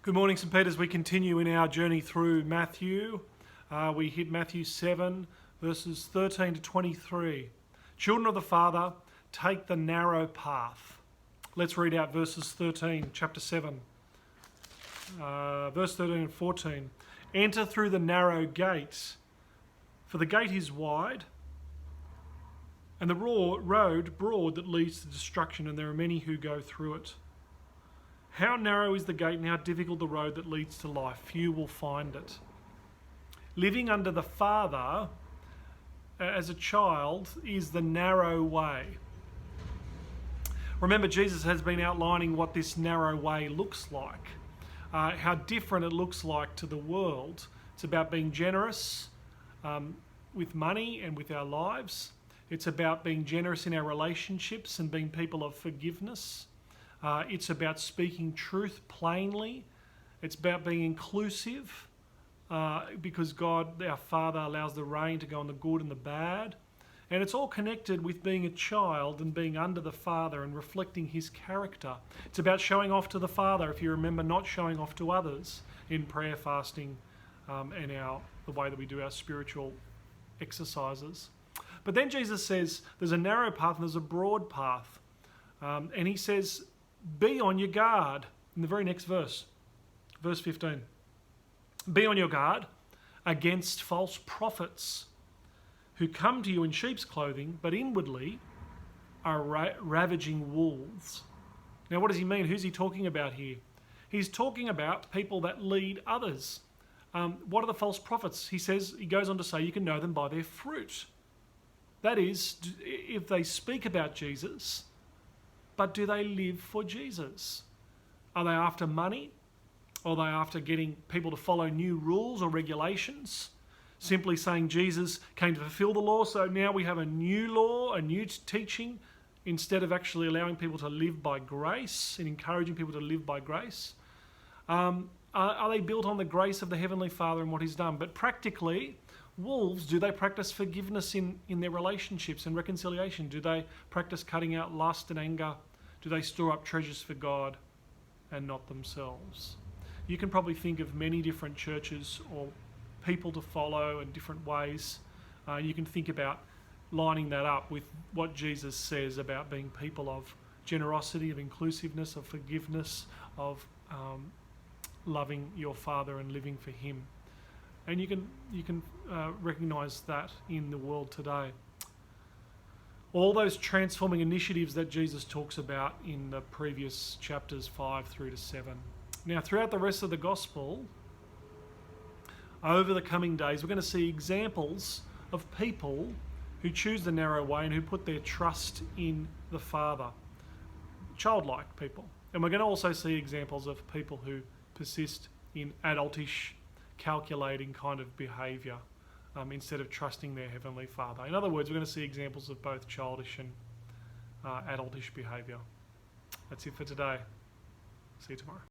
Good morning, St. Peter's. We continue in our journey through Matthew. We hit Matthew 7, verses 13 to 23. Children of the Father, take the narrow path. Let's read out verses 13, chapter 7. Verse 13 and 14. Enter through the narrow gate, for the gate is wide, and the road broad that leads to destruction, and there are many who go through it. How narrow is the gate and how difficult the road that leads to life. Few will find it. Living under the Father as a child is the narrow way. Remember, Jesus has been outlining what this narrow way looks like, how different it looks like to the world. It's about being generous with money and with our lives. It's about being generous in our relationships and being people of forgiveness. It's about speaking truth plainly. It's about being inclusive because God, our Father, allows the rain to go on the good and the bad. And it's all connected with being a child and being under the Father and reflecting His character. It's about showing off to the Father, if you remember, not showing off to others in prayer, fasting, and the way that we do our spiritual exercises. But then Jesus says there's a narrow path and there's a broad path. And He says, be on your guard. In the very next verse, verse 15. Be on your guard against false prophets who come to you in sheep's clothing, but inwardly are ravaging wolves. Now, what does He mean? Who's He talking about here? He's talking about people that lead others. What are the false prophets? He goes on to say you can know them by their fruit. That is, if they speak about Jesus, but do they live for Jesus? Are they after money? Or are they after getting people to follow new rules or regulations? Simply saying Jesus came to fulfill the law, so now we have a new law, a new teaching, instead of actually allowing people to live by grace and encouraging people to live by grace? Are they built on the grace of the Heavenly Father and what He's done? But practically, wolves, do they practice forgiveness in their relationships and reconciliation? Do they practice cutting out lust and anger? Do they store up treasures for God and not themselves? You can probably think of many different churches or people to follow in different ways. You can think about lining that up with what Jesus says about being people of generosity, of inclusiveness, of forgiveness, of loving your Father and living for Him. And you can recognise that in the world today. All those transforming initiatives that Jesus talks about in the previous chapters 5 through to 7. Now, throughout the rest of the Gospel, over the coming days, we're going to see examples of people who choose the narrow way and who put their trust in the Father. Childlike people. And we're going to also see examples of people who persist in adultish, calculating kind of behaviour instead of trusting their Heavenly Father. In other words, we're going to see examples of both childish and adultish behaviour. That's it for today. See you tomorrow.